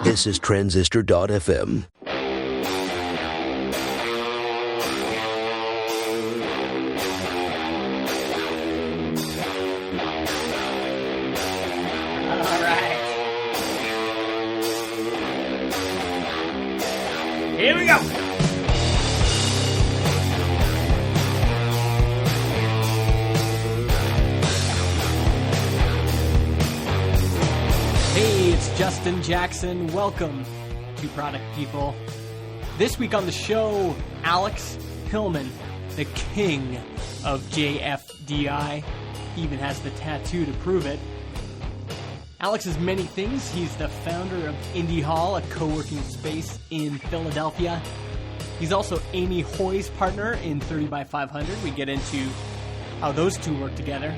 This is Transistor.fm. Here we go. Hey, it's Justin Jackson. Welcome to Product People. This week on the show, Alex Hillman, the king of JFDI. He even has the tattoo to prove it. Alex is many things. He's the founder of Indie Hall, a co-working space in Philadelphia. He's also Amy Hoy's partner in 30 by 500. We get into how those two work together.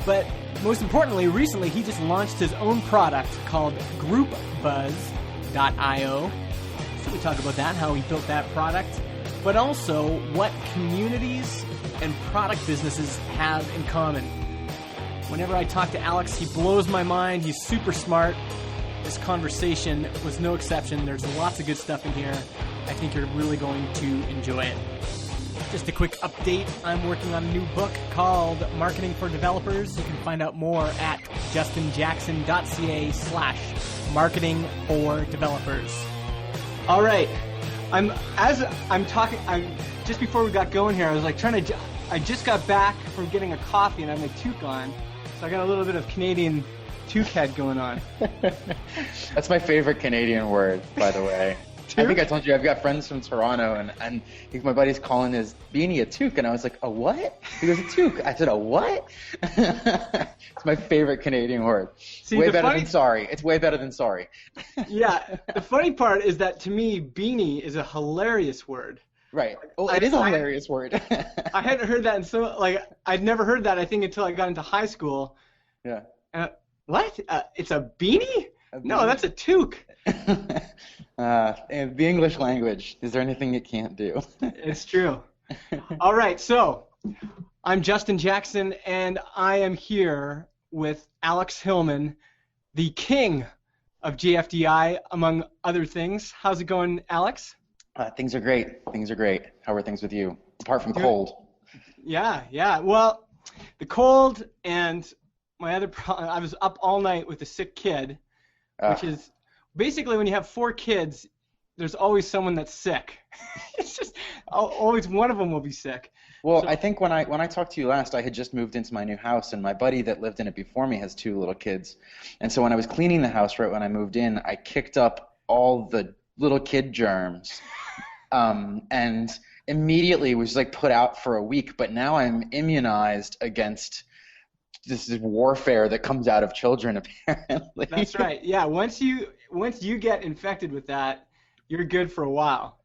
But most importantly, recently he just launched his own product called GroupBuzz.io. So we talk about that, how he built that product, but also what communities and product businesses have in common. Whenever I talk to Alex, he blows my mind. He's super smart. This conversation was no exception. There's lots of good stuff in here. I think you're really going to enjoy it. Just a quick update. I'm working on a new book called Marketing for Developers. You can find out more at justinjackson.ca/marketingfordevelopers. All right. Just before we got going here, I was like I just got back from getting a coffee and I have my toque on. So I got a little bit of Canadian toque head going on. That's my favorite Canadian word, by the way. I think I told you I've got friends from Toronto, and my buddy's calling his beanie a toque, and I was like, a what? He goes, a toque. I said, a what? It's my favorite Canadian word. See, way better than sorry. It's way better than sorry. Yeah. The funny part is that to me, beanie is a hilarious word. Right. Oh, it is a hilarious word. I hadn't heard that, I'd never heard that, I think, until I got into high school. Yeah. What? It's a beanie? No, that's a toque. The English language. Is there anything it can't do? It's true. All right, so I'm Justin Jackson, and I am here with Alex Hillman, the king of JFDI, among other things. How's it going, Alex? Things are great. Things are great. How are things with you? Apart from cold. Yeah. Well, the cold and my other problem, I was up all night with a sick kid, which is basically when you have 4 kids, there's always someone that's sick. It's just always one of them will be sick. Well, so, I think when I talked to you last, I had just moved into my new house, and my buddy that lived in it before me has 2 little kids. And so when I was cleaning the house right when I moved in, I kicked up all the little kid germs. And immediately was like put out for a week, but now I'm immunized against this warfare that comes out of children, apparently. That's right. Yeah, once you get infected with that, you're good for a while.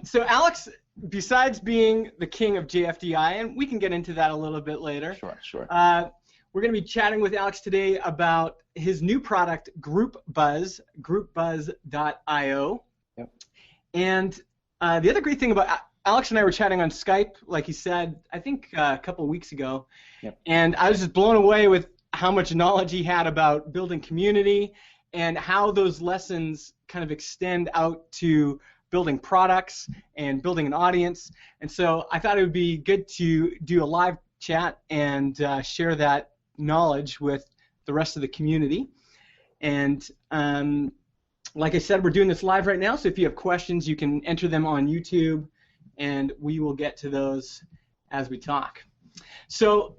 So Alex, besides being the king of JFDI, and we can get into that a little bit later. Sure. We're going to be chatting with Alex today about his new product, GroupBuzz, GroupBuzz.io. Yep. And the other great thing about Alex and I were chatting on Skype, like he said, I think a couple of weeks ago, yep. And I was just blown away with how much knowledge he had about building community and how those lessons kind of extend out to building products and building an audience. And so I thought it would be good to do a live chat and share that knowledge with the rest of the community. And like I said, we're doing this live right now, so if you have questions, you can enter them on YouTube, and we will get to those as we talk. So,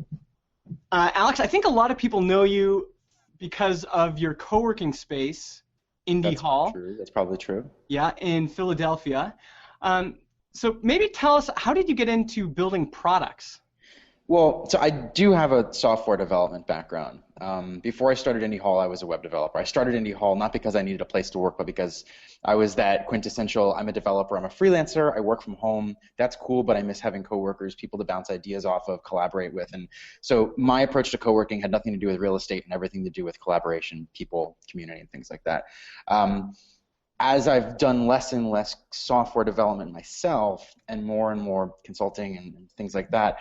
Alex, I think a lot of people know you because of your co-working space, Indie Hall. True. That's probably true. Yeah, in Philadelphia. So maybe tell us, how did you get into building products? Well, so I do have a software development background. Before I started Indie Hall, I was a web developer. I started Indie Hall not because I needed a place to work, but because I was that quintessential, I'm a developer, I'm a freelancer, I work from home. That's cool, but I miss having coworkers, people to bounce ideas off of, collaborate with. And so my approach to co-working had nothing to do with real estate and everything to do with collaboration, people, community, and things like that. As I've done less and less software development myself and more consulting and things like that,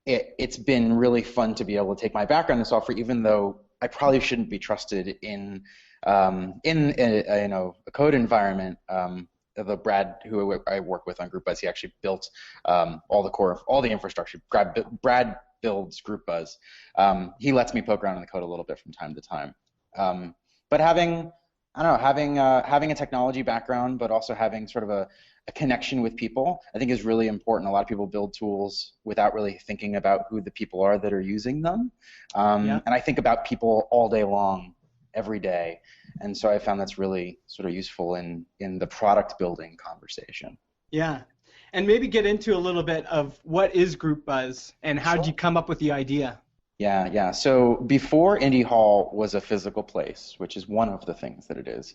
it's been really fun to be able to take my background in software, even though I probably shouldn't be trusted in a code environment. The Brad, who I work with on GroupBuzz, he actually built all the infrastructure. Brad builds GroupBuzz. He lets me poke around in the code a little bit from time to time. But having a technology background, but also having sort of a connection with people, I think is really important. A lot of people build tools without really thinking about who the people are that are using them. And I think about people all day long, every day. And so I found that's really sort of useful in the product building conversation. Yeah. And maybe get into a little bit of what is GroupBuzz and how did you come up with the idea? Yeah. So before Indie Hall was a physical place, which is one of the things that it is,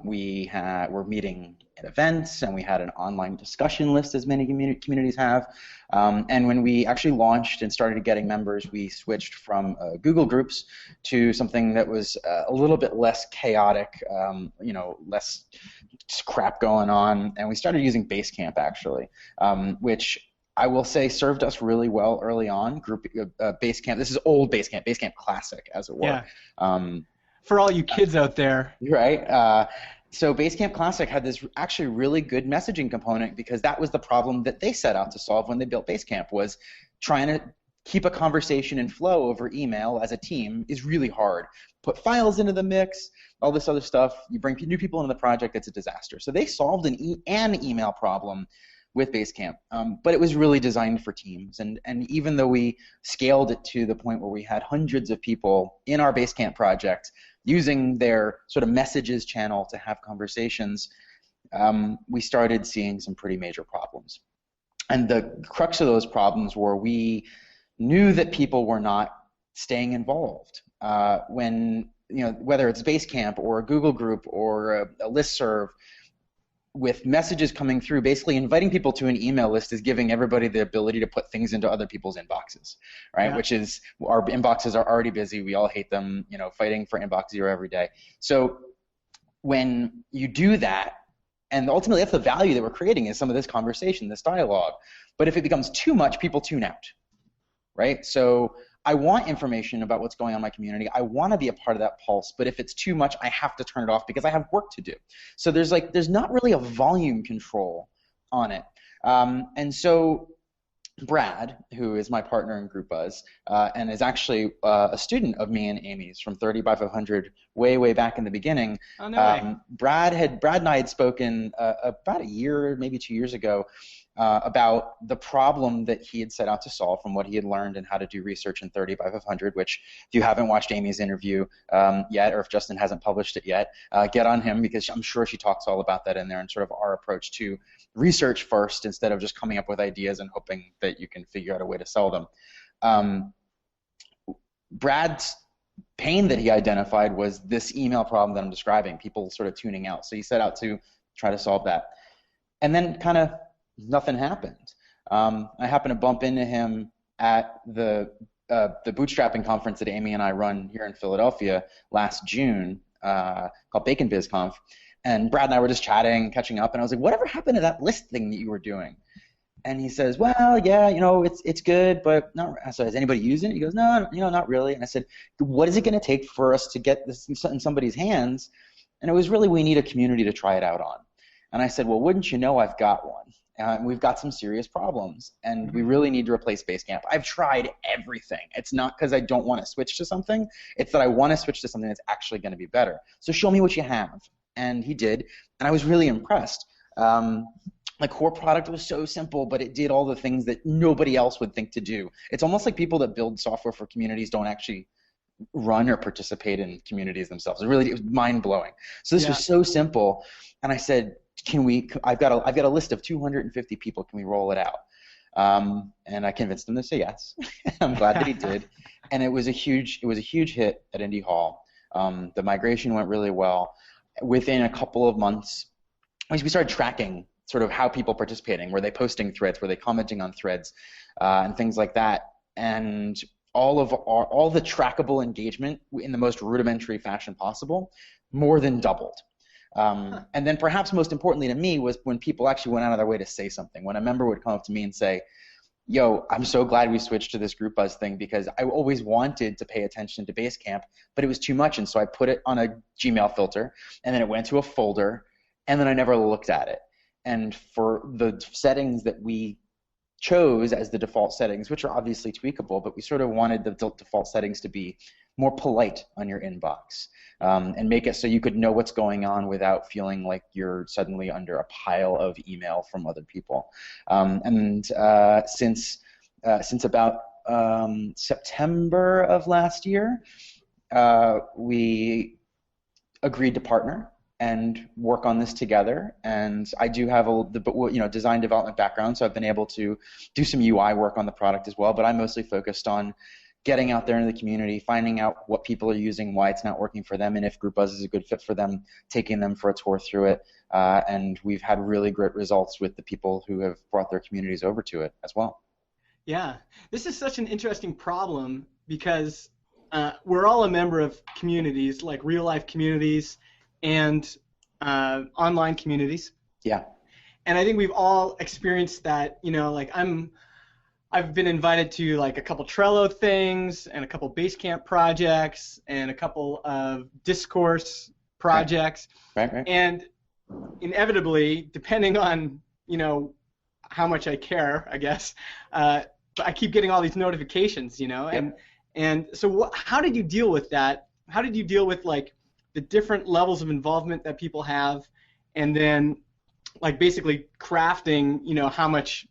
we're meeting at events, and we had an online discussion list, as many communities have. And when we actually launched and started getting members, we switched from Google Groups to something that was a little bit less chaotic, less crap going on, and we started using Basecamp actually, which I will say served us really well early on. Basecamp. This is old Basecamp, Basecamp Classic, as it were. Yeah. For all you kids out there. Right. So Basecamp Classic had this actually really good messaging component, because that was the problem that they set out to solve when they built Basecamp, was trying to keep a conversation in flow over email as a team is really hard. Put files into the mix, all this other stuff. You bring new people into the project, it's a disaster. So they solved an email problem with Basecamp, but it was really designed for teams. And even though we scaled it to the point where we had hundreds of people in our Basecamp project using their sort of messages channel to have conversations, we started seeing some pretty major problems. And the crux of those problems were we knew that people were not staying involved. When, whether it's Basecamp or a Google group or a listserv, with messages coming through, basically inviting people to an email list is giving everybody the ability to put things into other people's inboxes, right? Yeah. Which is, our inboxes are already busy. We all hate them, fighting for inbox zero every day. So when you do that, and ultimately that's the value that we're creating, is some of this conversation, this dialogue. But if it becomes too much, people tune out, right? So I want information about what's going on in my community. I want to be a part of that pulse, but if it's too much, I have to turn it off because I have work to do. So there's not really a volume control on it. And so Brad, who is my partner in GroupBuzz, and is actually a student of me and Amy's from 30 by 500 way back in the beginning. Oh, no way. Brad and I had spoken about a year, maybe 2 years ago, about the problem that he had set out to solve from what he had learned and how to do research in 30 by 500, which if you haven't watched Amy's interview yet, or if Justin hasn't published it yet, get on him, because I'm sure she talks all about that in there, and sort of our approach to research first instead of just coming up with ideas and hoping that you can figure out a way to sell them. Brad's pain that he identified was this email problem that I'm describing, people sort of tuning out. So he set out to try to solve that. And then kind of nothing happened. I happened to bump into him at the bootstrapping conference that Amy and I run here in Philadelphia last June, called Bacon BizConf. And Brad and I were just chatting, catching up, and I was like, whatever happened to that list thing that you were doing? And he says, well, yeah, it's good, but not. I said, is anybody using it? He goes, no, not really. And I said, what is it going to take for us to get this in somebody's hands? And it was really, we need a community to try it out on. And I said, well, wouldn't you know, I've got one. We've got some serious problems, and we really need to replace Basecamp. I've tried everything. It's not because I don't want to switch to something. It's that I want to switch to something that's actually going to be better. So show me what you have. And he did, and I was really impressed. My core product was so simple, but it did all the things that nobody else would think to do. It's almost like people that build software for communities don't actually run or participate in communities themselves. It was mind-blowing. So this was so simple, and I said, I've got a list of 250 people. Can we roll it out? And I convinced him to say yes. I'm glad that he did. And it was a huge hit at Indie Hall. The migration went really well. Within a couple of months, we started tracking sort of how people participating. Were they posting threads? Were they commenting on threads? And things like that. And all the trackable engagement in the most rudimentary fashion possible more than doubled. And then perhaps most importantly to me was when people actually went out of their way to say something. When a member would come up to me and say, yo, I'm so glad we switched to this group buzz thing because I always wanted to pay attention to Basecamp, but it was too much. And so I put it on a Gmail filter, and then it went to a folder, and then I never looked at it. And for the settings that we chose as the default settings, which are obviously tweakable, but we sort of wanted the default settings to be more polite on your inbox, and make it so you could know what's going on without feeling like you're suddenly under a pile of email from other people. Since about September of last year, we agreed to partner and work on this together. And I do have a design development background, so I've been able to do some UI work on the product as well. But I'm mostly focused on getting out there into the community, finding out what people are using, why it's not working for them, and if GroupBuzz is a good fit for them, taking them for a tour through it. And we've had really great results with the people who have brought their communities over to it as well. Yeah, this is such an interesting problem because we're all a member of communities, like real-life communities and online communities. Yeah. And I think we've all experienced that, like I've been invited to like a couple Trello things and a couple Basecamp projects and a couple of discourse projects. Right. And inevitably, depending on, how much I care, I guess, I keep getting all these notifications, Yep. and so how did you deal with that? How did you deal with like the different levels of involvement that people have, and then like basically crafting, how much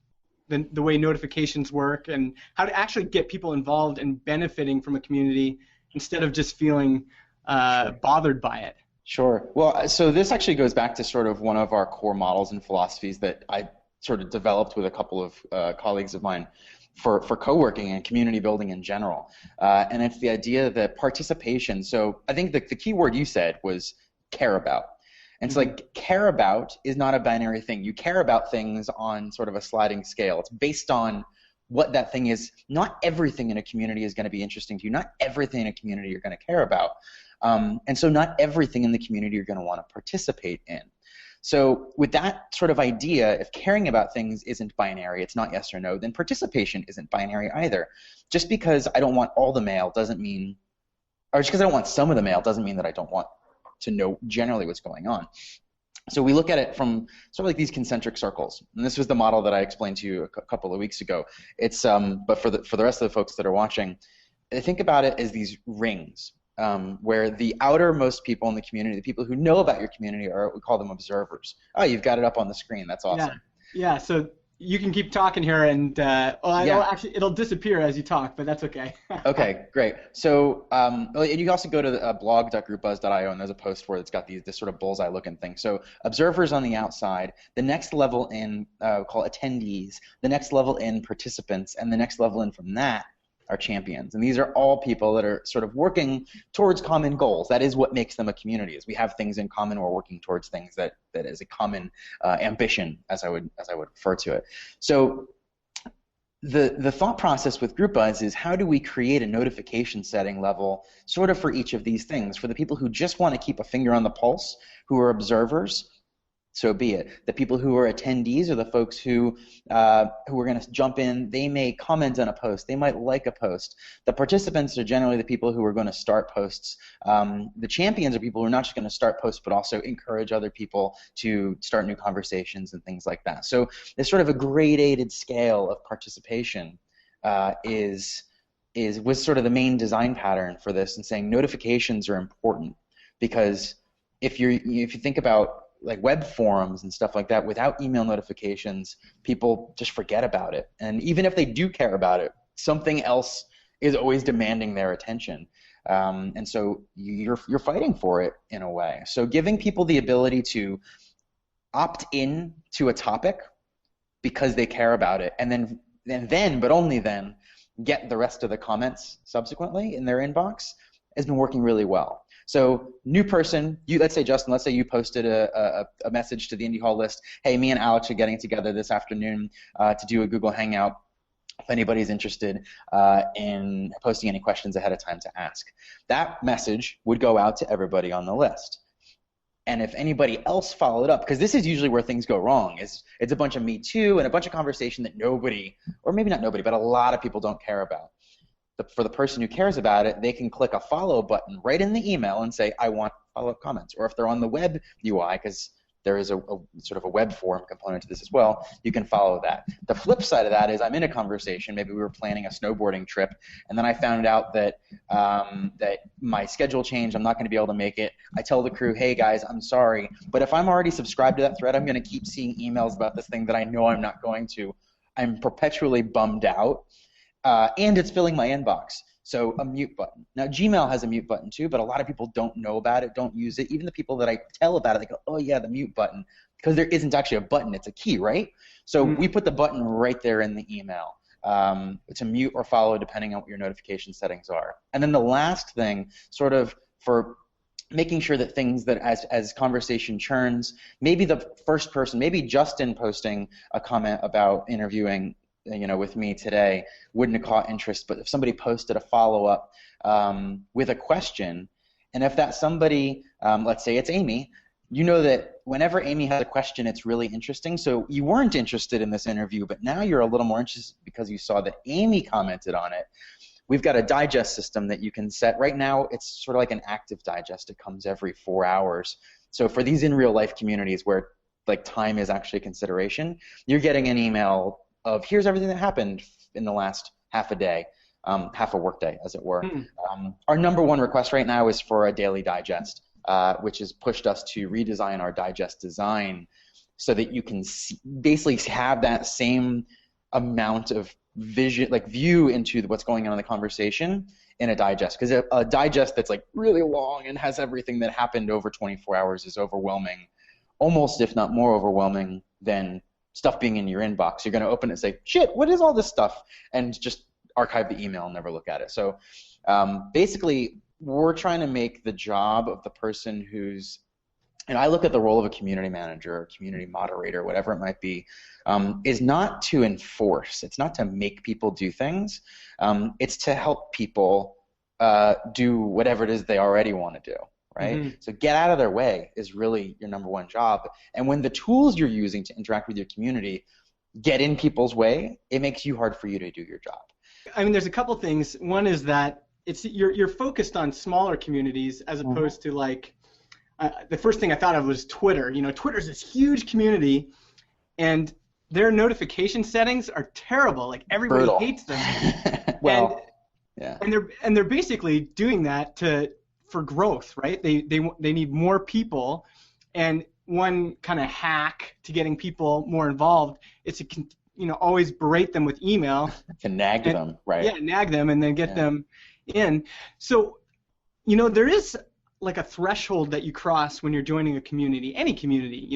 the way notifications work and how to actually get people involved and benefiting from a community instead of just feeling bothered by it? Sure. Well, so this actually goes back to sort of one of our core models and philosophies that I sort of developed with a couple of colleagues of mine for co-working and community building in general. And it's the idea that participation, so I think the key word you said was care about. And so like care about is not a binary thing. You care about things on sort of a sliding scale. It's based on what that thing is. Not everything in a community is going to be interesting to you. Not everything in a community you're going to care about. And so not everything in the community you're going to want to participate in. So with that sort of idea, if caring about things isn't binary, it's not yes or no, then participation isn't binary either. Just because I don't want all the mail doesn't mean, or just because I don't want some of the mail doesn't mean that I don't want to know generally what's going on. So we look at it from sort of like these concentric circles, and this was the model that I explained to you a couple of weeks ago. It's but for the rest of the folks that are watching, think about it as these rings, where the outermost people in the community, the people who know about your community, are, we call them observers. Oh, you've got it up on the screen. That's awesome. Yeah. So you can keep talking here, and actually it'll disappear as you talk, but that's okay. Okay, great. So you can also go to blog.groupbuzz.io, and there's a post where it's got this sort of bullseye-looking thing. So observers on the outside, the next level in call attendees, the next level in participants, and the next level in from that are champions. And these are all people that are sort of working towards common goals. That is what makes them a community, is we have things in common, we're working towards things that is a common ambition, as I would refer to it. So the thought process with GroupBuzz is, how do we create a notification setting level sort of for each of these things? For the people who just want to keep a finger on the pulse, who are observers, so be it. The people who are attendees are the folks who are going to jump in. They may comment on a post. They might like a post. The participants are generally the people who are going to start posts. The champions are people who are not just going to start posts, but also encourage other people to start new conversations and things like that. So there's sort of a gradated scale of participation was sort of the main design pattern for this, and saying notifications are important, because if you think about like web forums and stuff like that, without email notifications, people just forget about it. And even if they do care about it, something else is always demanding their attention. And so you're fighting for it in a way. So giving people the ability to opt in to a topic because they care about it, and then, but only then, get the rest of the comments subsequently in their inbox, has been working really well. So new person, let's say Justin, let's say you posted a message to the Indie Hall list. Hey, me and Alex are getting together this afternoon to do a Google Hangout. If anybody's interested in posting any questions ahead of time to ask. That message would go out to everybody on the list. And if anybody else followed up, because this is usually where things go wrong, is it's a bunch of me too and a bunch of conversation that nobody, or maybe not nobody, but a lot of people don't care about. For the person who cares about it, they can click a follow button right in the email and say, I want follow-up comments. Or if they're on the web UI, because there is a sort of a web form component to this as well, you can follow that. The flip side of that is I'm in a conversation, maybe we were planning a snowboarding trip, and then I found out that that my schedule changed, I'm not going to be able to make it. I tell the crew, hey guys, I'm sorry, but if I'm already subscribed to that thread, I'm going to keep seeing emails about this thing that I know I'm not going to. I'm perpetually bummed out, and it's filling my inbox. So a mute button. Now Gmail has a mute button too, but a lot of people don't know about it, don't use it. Even the people that I tell about it, they go, oh yeah, the mute button, because there isn't actually a button, it's a key, right? So we put the button right there in the email to mute or follow depending on what your notification settings are. And then the last thing, sort of for making sure that things that as conversation churns, maybe the first person, maybe Justin posting a comment about interviewing with me today wouldn't have caught interest, but if somebody posted a follow-up with a question, and if that somebody, let's say it's Amy, you know that whenever Amy has a question, it's really interesting. So you weren't interested in this interview, but now you're a little more interested because you saw that Amy commented on it. We've got a digest system that you can set. Right now, it's sort of like an active digest. It comes every 4 hours. So for these in real life communities where like time is actually a consideration, you're getting an email of here's everything that happened in the last half a day, half a workday, as it were. Our number one request right now is for a daily digest, which has pushed us to redesign our digest design so that you can basically have that same amount of vision, like view into what's going on in the conversation in a digest. Because a digest that's like really long and has everything that happened over 24 hours is overwhelming, almost if not more overwhelming than stuff being in your inbox. You're going to open it and say, shit, what is all this stuff? And just archive the email and never look at it. So basically, we're trying to make the job of the person who's, and I look at the role of a community manager or community moderator, whatever it might be, is not to enforce. It's not to make people do things. It's to help people do whatever it is they already want to do. Right? So get out of their way is really your number one job. And when the tools you're using to interact with your community get in people's way, it makes you hard for you to do your job. I mean, there's a couple things. One is that you're focused on smaller communities as opposed to like the first thing I thought of was Twitter. Twitter's this huge community, and their notification settings are terrible. Like everybody Brutal. Hates them. Well, and they're basically doing that for growth, right? They need more people, and one kind of hack to getting people more involved is to always berate them with email. To nag them, right? Yeah, nag them and then get them in. So, there is like a threshold that you cross when you're joining a community, any community,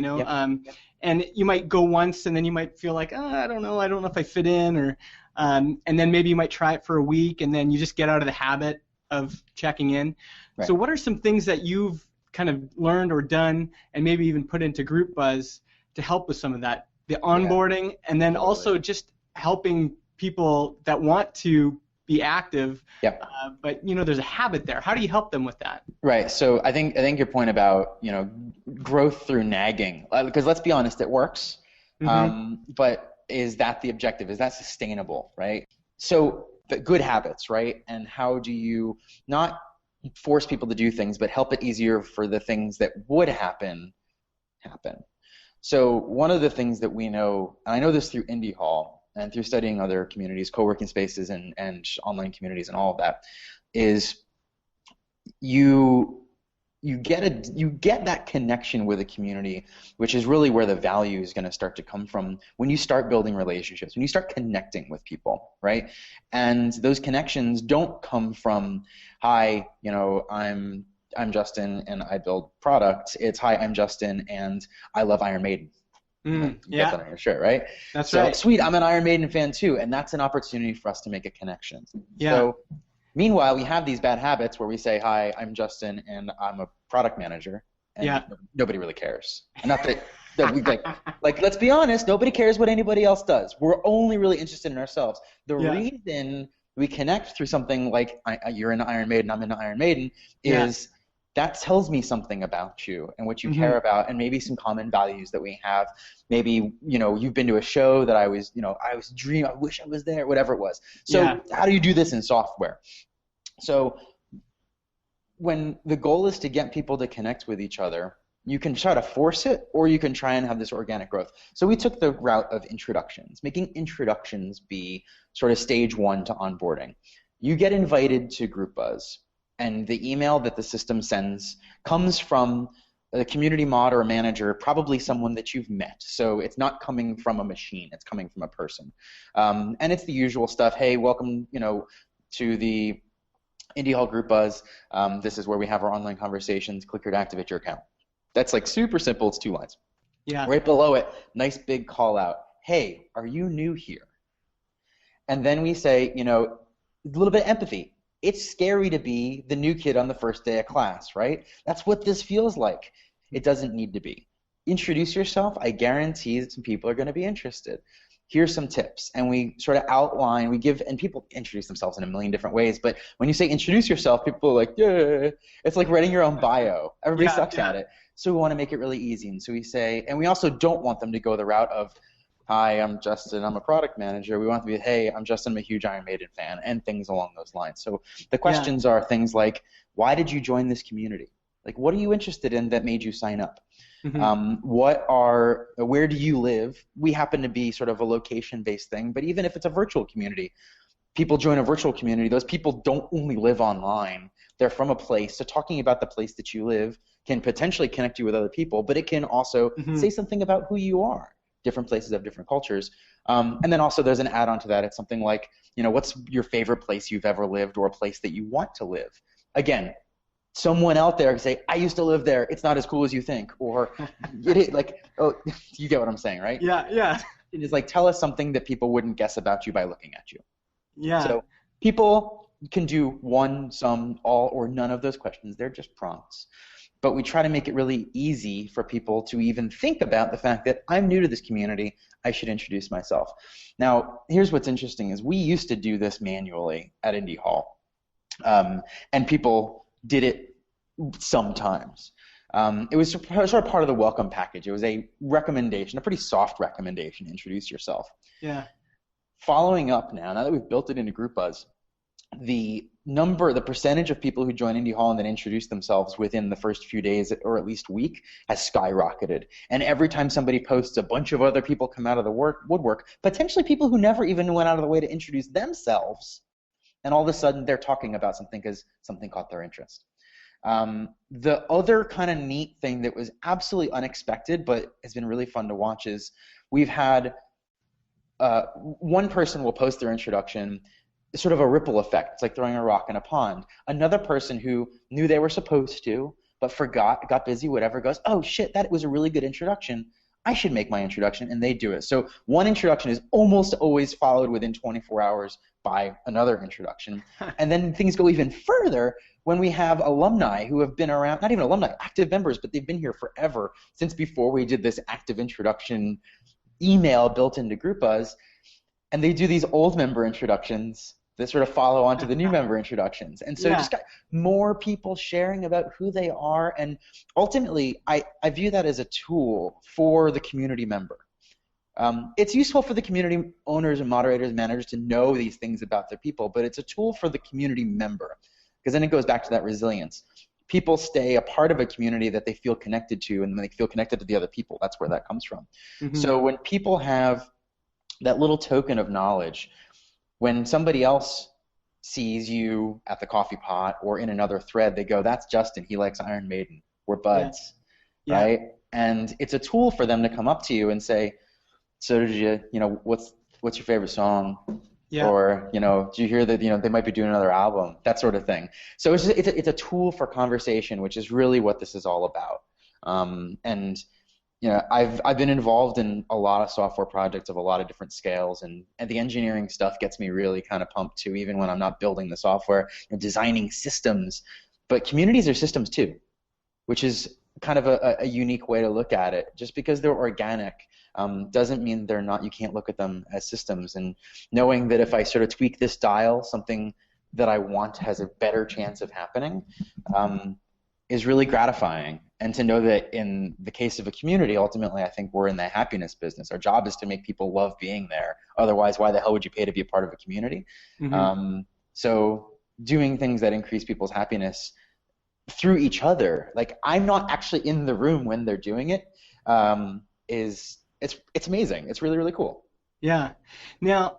and you might go once and then you might feel like, I don't know if I fit in, or and then maybe you might try it for a week and then you just get out of the habit of checking in. Right. So what are some things that you've kind of learned or done and maybe even put into Group Buzz to help with some of that, the onboarding, and then also just helping people that want to be active, but there's a habit there. How do you help them with that? Right. So I think your point about growth through nagging, because let's be honest, it works, but is that the objective? Is that sustainable? Right. So the good habits, right? And how do you not force people to do things, but help it easier for the things that would happen. So one of the things that we know, and I know this through Indie Hall and through studying other communities, co-working spaces and online communities and all of that, is you get that connection with a community, which is really where the value is going to start to come from when you start building relationships, when you start connecting with people, right? And those connections don't come from, hi, I'm Justin and I build products. It's, hi, I'm Justin and I love Iron Maiden. You get that on your shirt, right? That's right. Sweet, I'm an Iron Maiden fan too, and that's an opportunity for us to make a connection. Yeah. So, meanwhile, we have these bad habits where we say, hi, I'm Justin, and I'm a product manager, and nobody really cares. And not that we like, let's be honest, nobody cares what anybody else does. We're only really interested in ourselves. The reason we connect through something like you're into Iron Maiden, I'm into Iron Maiden, is that tells me something about you and what you Mm-hmm. care about, and maybe some common values that we have. Maybe, you've been to a show that I was dreaming, I wish I was there, whatever it was. So Yeah. how do you do this in software? So when the goal is to get people to connect with each other, you can try to force it, or you can try and have this organic growth. So we took the route of introductions, making introductions be sort of stage one to onboarding. You get invited to Group Buzz, and the email that the system sends comes from a community mod or a manager, probably someone that you've met. So it's not coming from a machine, it's coming from a person. And it's the usual stuff. Hey, welcome, to the Indie Hall Group Buzz. This is where we have our online conversations. Click here to activate your account. That's like super simple. It's 2 lines. Yeah. Right below it, nice big call out. Hey, are you new here? And then we say, a little bit of empathy. It's scary to be the new kid on the first day of class, right? That's what this feels like. It doesn't need to be. Introduce yourself. I guarantee that some people are going to be interested. Here's some tips. And we sort of outline, and people introduce themselves in a million different ways, but when you say introduce yourself, people are like, yeah. It's like writing your own bio. Everybody sucks at it. So we want to make it really easy. And so we say, and we also don't want them to go the route of, hi, I'm Justin, I'm a product manager. We want them to be, hey, I'm Justin, I'm a huge Iron Maiden fan, and things along those lines. So the questions are things like, why did you join this community? Like, what are you interested in that made you sign up? Mm-hmm. Where do you live? We happen to be sort of a location-based thing, but even if it's a virtual community, people join a virtual community. Those people don't only live online. They're from a place. So talking about the place that you live can potentially connect you with other people, but it can also say something about who you are. Different places have different cultures. And then also there's an add-on to that. It's something like, what's your favorite place you've ever lived, or a place that you want to live? Again, someone out there can say, I used to live there. It's not as cool as you think. Or, oh, you get what I'm saying, right? Yeah. It is like, tell us something that people wouldn't guess about you by looking at you. Yeah. So people can do one, some, all, or none of those questions. They're just prompts. But we try to make it really easy for people to even think about the fact that I'm new to this community, I should introduce myself. Now, here's what's interesting is we used to do this manually at Indie Hall, and people did it sometimes. It was sort of part of the welcome package. It was a recommendation, a pretty soft recommendation, introduce yourself. Yeah. Following up now that we've built it into Group Buzz, the percentage of people who join Indie Hall and then introduce themselves within the first few days or at least week has skyrocketed. And every time somebody posts, a bunch of other people come out of the woodwork, potentially people who never even went out of the way to introduce themselves, and all of a sudden they're talking about something because something caught their interest. The other kind of neat thing that was absolutely unexpected but has been really fun to watch is we've had one person will post their introduction, sort of a ripple effect. It's like throwing a rock in a pond. Another person who knew they were supposed to, but forgot, got busy, whatever, goes, oh shit, that was a really good introduction. I should make my introduction, and they do it. So one introduction is almost always followed within 24 hours by another introduction. And then things go even further when we have alumni who have been around, not even alumni, active members, but they've been here forever, since before we did this active introduction email built into Group Buzz, and they do these old member introductions that sort of follow on to the new member introductions. And so just got more people sharing about who they are, and ultimately I view that as a tool for the community member. It's useful for the community owners and moderators and managers to know these things about their people, but it's a tool for the community member, because then it goes back to that resilience. People stay a part of a community that they feel connected to, and they feel connected to the other people. That's where that comes from. So when people have that little token of knowledge, when somebody else sees you at the coffee pot or in another thread, they go, that's Justin, he likes Iron Maiden, we're buds, right? And it's a tool for them to come up to you and say, so did you, what's your favorite song? Or, did you hear that, they might be doing another album, that sort of thing. So it's a tool for conversation, which is really what this is all about. And I've been involved in a lot of software projects of a lot of different scales, and the engineering stuff gets me really kind of pumped too, even when I'm not building the software, designing systems. But communities are systems too, which is kind of a unique way to look at it. Just because they're organic doesn't mean they're not. You can't look at them as systems. And knowing that if I sort of tweak this dial, something that I want has a better chance of happening. is really gratifying. And to know that in the case of a community, ultimately, I think we're in the happiness business. Our job is to make people love being there. Otherwise, why the hell would you pay to be a part of a community? So doing things that increase people's happiness through each other, like I'm not actually in the room when they're doing it, it's amazing. It's really, really cool. Yeah. Now,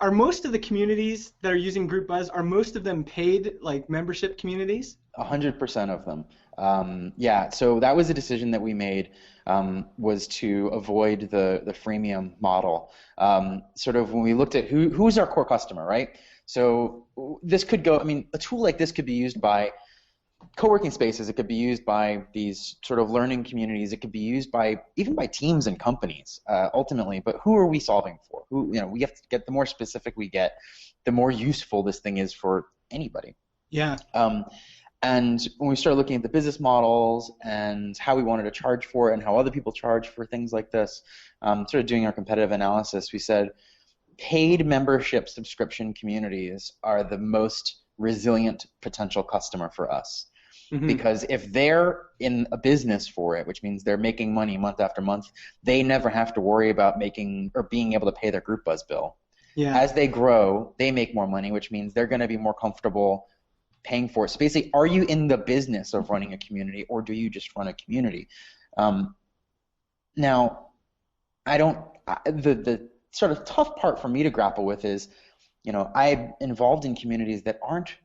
are most of the communities that are using Group Buzz, are most of them paid, like membership communities? 100% of them. Yeah, so that was a decision that we made, was to avoid the freemium model. Sort of when we looked at who's our core customer, right? So this could go, I mean, a tool like this could be used by co-working spaces, it could be used by these sort of learning communities, it could be used by even by teams and companies, ultimately. But who are we solving for? We have to get, the more specific we get, the more useful this thing is for anybody. Yeah. And when we started looking at the business models and how we wanted to charge for it and how other people charge for things like this, sort of doing our competitive analysis, we said paid membership subscription communities are the most resilient potential customer for us. Because if they're in a business for it, which means they're making money month after month, they never have to worry about making or being able to pay their Group Buzz bill. Yeah. As they grow, they make more money, which means they're going to be more comfortable paying for it. So basically, are you in the business of running a community, or do you just run a community? Now, the sort of tough part for me to grapple with is, I'm involved in communities that aren't,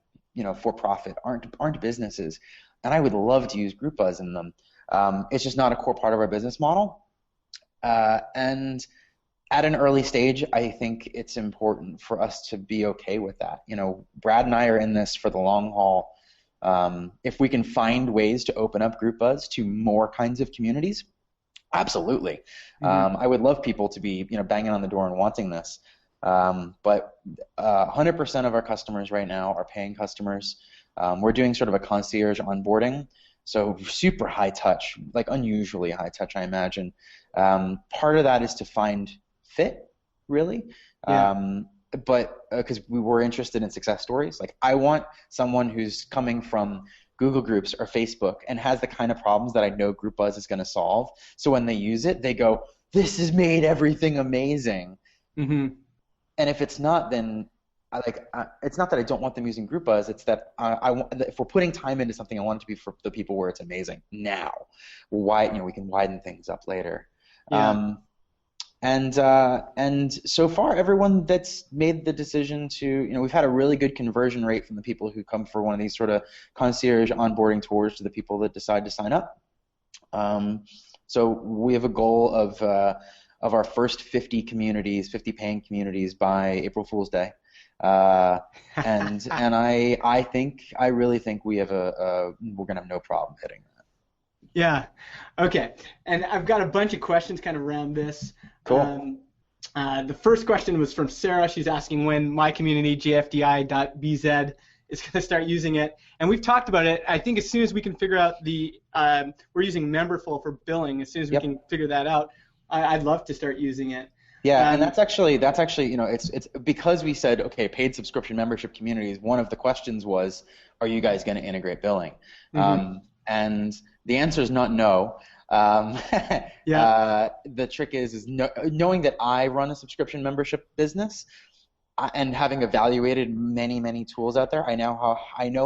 for profit, aren't businesses, and I would love to use Group Buzz in them. It's just not a core part of our business model, and at an early stage, I think it's important for us to be okay with that. Brad and I are in this for the long haul. If we can find ways to open up Group Buzz to more kinds of communities, absolutely. I would love people to be, banging on the door and wanting this. But 100% of our customers right now are paying customers. We're doing sort of a concierge onboarding, so super high touch, like unusually high touch, I imagine. Part of that is to find fit, really. Yeah. But because we were interested in success stories, like I want someone who's coming from Google Groups or Facebook and has the kind of problems that I know Group Buzz is going to solve. So when they use it, they go, "This has made everything amazing." And if it's not, then it's not that I don't want them using Group Buzz. It's that if we're putting time into something, I want it to be for the people where it's amazing now. Why, we can widen things up later. Yeah. And so far, everyone that's made the decision to, we've had a really good conversion rate from the people who come for one of these sort of concierge onboarding tours to the people that decide to sign up. So we have a goal of our first 50 communities, 50 paying communities by April Fool's Day. And I really think we have we're gonna have no problem hitting that. Yeah. Okay. And I've got a bunch of questions kind of around this. Cool. The first question was from Sarah. She's asking when my community, JFDI.bz, is going to start using it. And we've talked about it. I think as soon as we can figure out we're using Memberful for billing. As soon as we can figure that out, I'd love to start using it. Yeah, and that's actually it's because we said, okay, paid subscription membership communities, one of the questions was, are you guys going to integrate billing? And the answer is not no. The trick is knowing that I run a subscription membership business, and having evaluated many tools out there, I know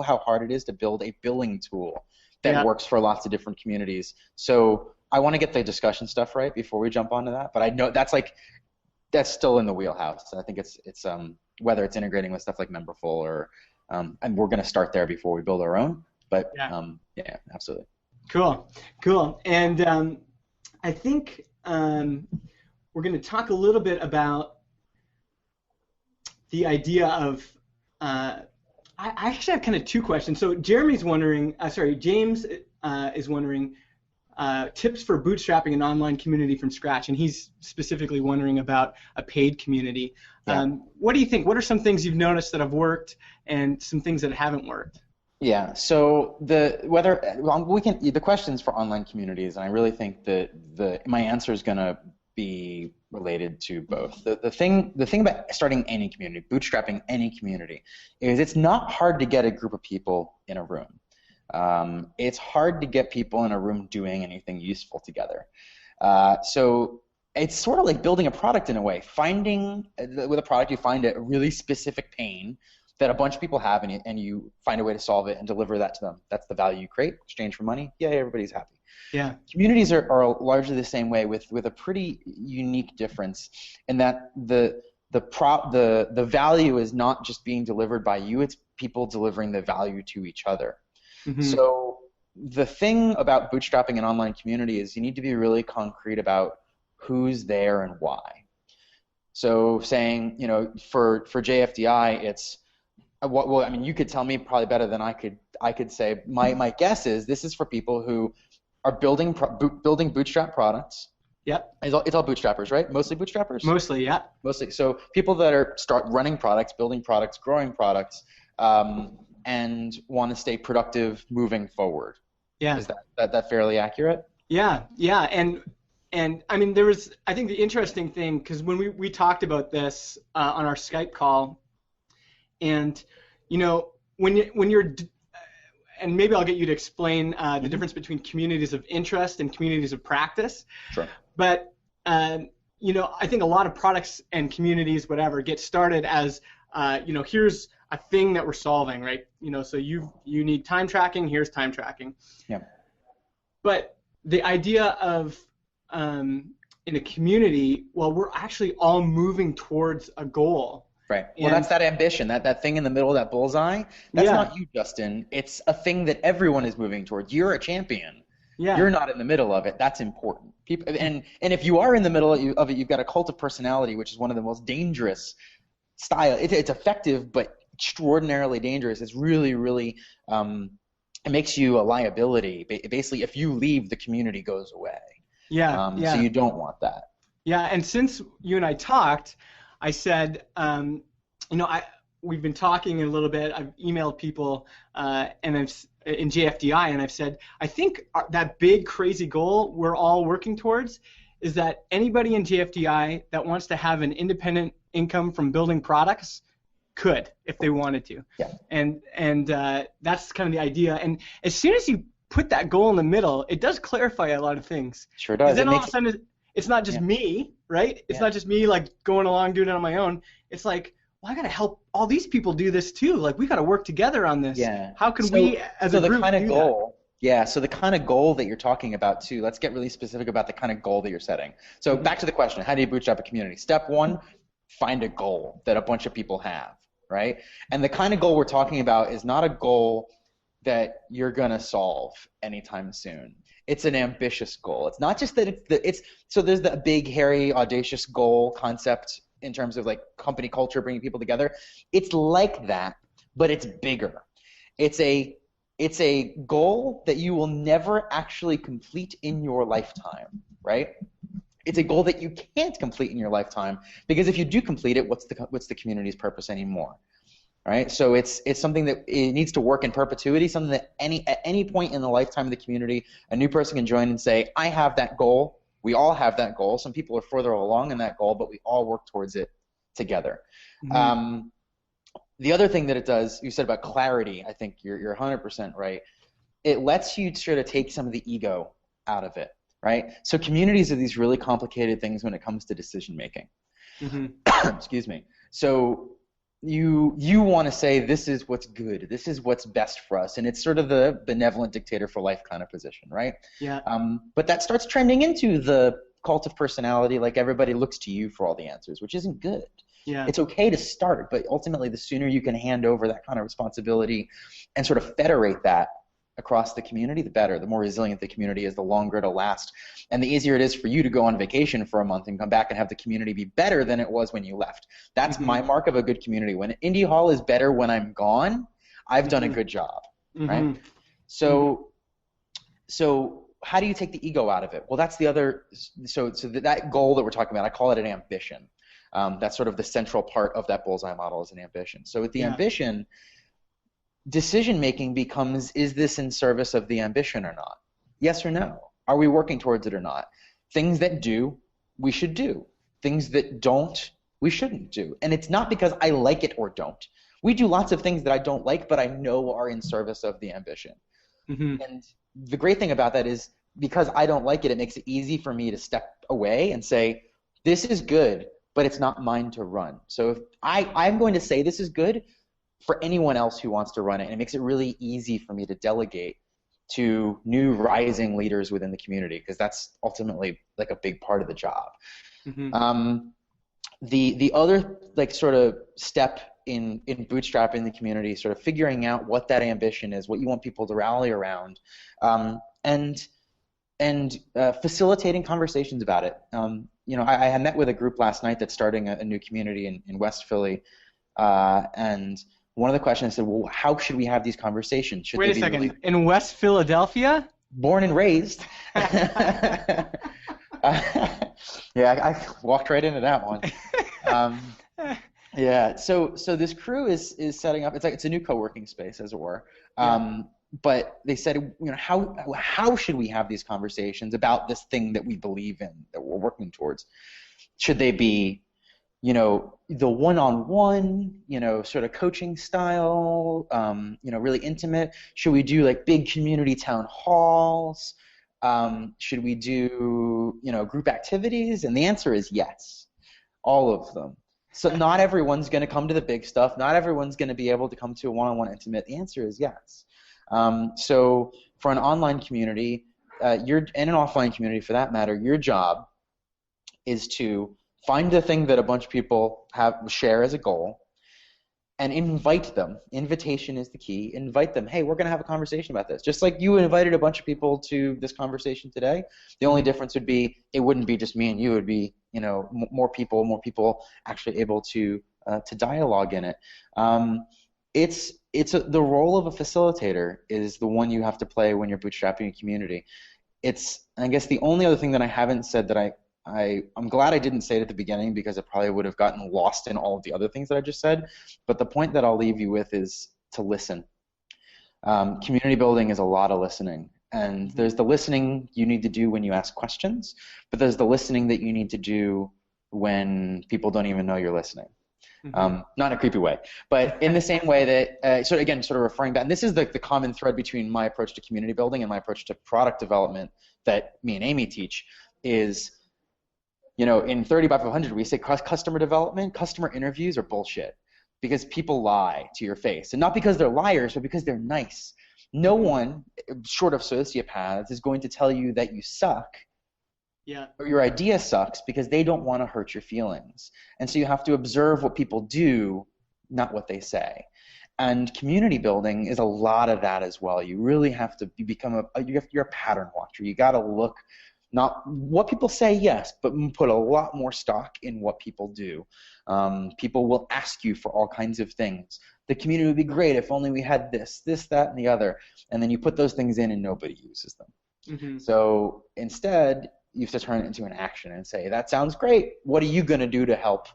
how hard it is to build a billing tool that works for lots of different communities. So I want to get the discussion stuff right before we jump onto that. But I know that's still in the wheelhouse. I think it's whether it's integrating with stuff like Memberful or and we're going to start there before we build our own. But yeah, absolutely. Cool. And I think we're going to talk a little bit about the idea of I actually have kind of two questions. So James is wondering tips for bootstrapping an online community from scratch, and he's specifically wondering about a paid community. What do you think? What are some things you've noticed that have worked and some things that haven't worked? Yeah, so the questions for online communities, and I really think that my answer is going to be related to both. The thing about starting any community, bootstrapping any community, is it's not hard to get a group of people in a room. it's hard to get people in a room doing anything useful together. So it's sort of like building a product in a way. With a product, you find a really specific pain that a bunch of people have, and you find a way to solve it and deliver that to them. That's the value you create. Exchange for money. Yeah, everybody's happy. Yeah. Communities are largely the same way, with a pretty unique difference in that the value is not just being delivered by you, it's people delivering the value to each other. Mm-hmm. So the thing about bootstrapping an online community is you need to be really concrete about who's there and why. So saying, for JFDI, it's well, I mean, you could tell me probably better than I could say. My guess is this is for people who are building bootstrap products. Yep. It's all bootstrappers, right? Mostly bootstrappers? Mostly, yeah. Mostly. So people that start running products, building products, growing products, and want to stay productive moving forward. Yeah. Is that fairly accurate? Yeah. And I mean, I think the interesting thing, because when we talked about this on our Skype call, and when you're and maybe I'll get you to explain the difference between communities of interest and communities of practice. Sure. But I think a lot of products and communities, whatever, get started as here's a thing that we're solving, right? So you need time tracking. Here's time tracking. Yeah. But the idea of in a community, well, we're actually all moving towards a goal. Right. Well, that's that ambition, that thing in the middle of that bullseye. That's not you, Justin. It's a thing that everyone is moving towards. You're a champion. Yeah. You're not in the middle of it. That's important. And if you are in the middle of it, you've got a cult of personality, which is one of the most dangerous style. It's effective, but extraordinarily dangerous. It's really, really it makes you a liability. Basically, if you leave, the community goes away. Yeah. So you don't want that. Yeah. And since you and I talked, I said, we've been talking a little bit. I've emailed people in JFDI, and I've said, I think that big, crazy goal we're all working towards is that anybody in JFDI that wants to have an independent income from building products could, if they wanted to. Yeah. And that's kind of the idea. And as soon as you put that goal in the middle, it does clarify a lot of things. Sure does. Then all of a sudden, it's not just me, right? It's not just me like going along doing it on my own. It's like, well, I got to help all these people do this too. Like, we got to work together on this. Yeah. How can we, as a group, do that? Yeah, so the kind of goal that you're talking about too, let's get really specific about the kind of goal that you're setting. So back to the question, how do you bootstrap a community? Step one, find a goal that a bunch of people have, right? And the kind of goal we're talking about is not a goal that you're going to solve anytime soon. It's an ambitious goal. It's not just that so there's the big, hairy, audacious goal concept in terms of like company culture, bringing people together. It's like that, but it's bigger. It's a goal that you will never actually complete in your lifetime, right? It's a goal that you can't complete in your lifetime, because if you do complete it, what's the community's purpose anymore? Right? So it's something that it needs to work in perpetuity, something that at any point in the lifetime of the community, a new person can join and say, I have that goal. We all have that goal. Some people are further along in that goal, but we all work towards it together. Mm-hmm. The other thing that it does, you said about clarity, I think you're 100% right. It lets you sort of take some of the ego out of it, right? So communities are these really complicated things when it comes to decision making. Mm-hmm. Excuse me. So you want to say, this is what's good, this is what's best for us, and it's sort of the benevolent dictator for life kind of position, right? Yeah. But that starts trending into the cult of personality, like everybody looks to you for all the answers, which isn't good. Yeah. It's okay to start, but ultimately the sooner you can hand over that kind of responsibility and sort of federate that across the community, the better. The more resilient the community is, the longer it'll last. And the easier it is for you to go on vacation for a month and come back and have the community be better than it was when you left. That's my mark of a good community. When Indie Hall is better when I'm gone, I've done a good job, right? So how do you take the ego out of it? Well, that's the other, so that goal that we're talking about, I call it an ambition. That's sort of the central part of that bullseye model, is an ambition. So with the ambition, decision-making becomes, is this in service of the ambition or not? Yes or no? Are we working towards it or not? Things that do, we should do. Things that don't, we shouldn't do. And it's not because I like it or don't. We do lots of things that I don't like, but I know are in service of the ambition. And the great thing about that is because I don't like it, it makes it easy for me to step away and say, this is good, but it's not mine to run. So if I'm going to say this is good for anyone else who wants to run it, and it makes it really easy for me to delegate to new rising leaders within the community, because that's ultimately like a big part of the job. The other like sort of step in bootstrapping the community, sort of figuring out what that ambition is, what you want people to rally around, and facilitating conversations about it. I had met with a group last night that's starting a new community in West Philly, and one of the questions said, well, how should we have these conversations? Should Wait a second, in West Philadelphia? Born and raised. Yeah, I walked right into that one. Yeah, so this crew is setting up. It's a new co-working space, as it were. But they said, how should we have these conversations about this thing that we believe in, that we're working towards? Should they be, the one-on-one, sort of coaching style, really intimate? Should we do like big community town halls? Should we do, group activities? And the answer is yes, all of them. So not everyone's going to come to the big stuff. Not everyone's going to be able to come to a one-on-one intimate. The answer is yes. So for an online community, and an offline community for that matter, your job is to find the thing that a bunch of people share as a goal, and invite them. Invitation is the key. Invite them. Hey, we're going to have a conversation about this. Just like you invited a bunch of people to this conversation today, the only difference would be it wouldn't be just me and you. It would be more people actually able to dialogue in it. The role of a facilitator is the one you have to play when you're bootstrapping a community. I guess the only other thing that I haven't said that I'm glad I didn't say it at the beginning, because it probably would have gotten lost in all of the other things that I just said. But the point that I'll leave you with is to listen. Community building is a lot of listening. And there's the listening you need to do when you ask questions, but there's the listening that you need to do when people don't even know you're listening. Not in a creepy way, but in the same way that, sort of referring back, and this is the common thread between my approach to community building and my approach to product development that me and Amy teach is, in 30 by 500, we say customer development, customer interviews are bullshit, because people lie to your face. And not because they're liars, but because they're nice. No one, short of sociopaths, is going to tell you that you suck, or your idea sucks, because they don't want to hurt your feelings. And so you have to observe what people do, not what they say. And community building is a lot of that as well. You really have to you're a pattern watcher. You got to look, not what people say, yes, but put a lot more stock in what people do. People will ask you for all kinds of things. The community would be great if only we had this, that, and the other. And then you put those things in and nobody uses them. So instead, you have to turn it into an action and say, that sounds great. What are you going to do to help,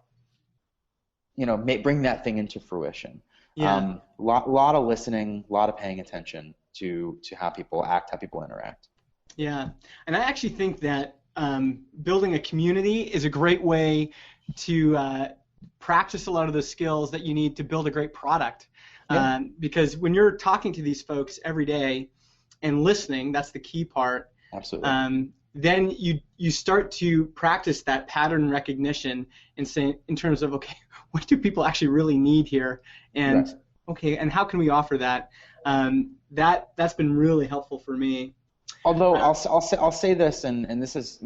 bring that thing into fruition? Lot of listening, a lot of paying attention to how people act, how people interact. Yeah, and I actually think that building a community is a great way to practice a lot of the skills that you need to build a great product. Because when you're talking to these folks every day and listening, that's the key part. Absolutely. Then you start to practice that pattern recognition and say, in terms of, okay, what do people actually really need here, and okay, and how can we offer that? That's been really helpful for me. Although I'll say this, and this is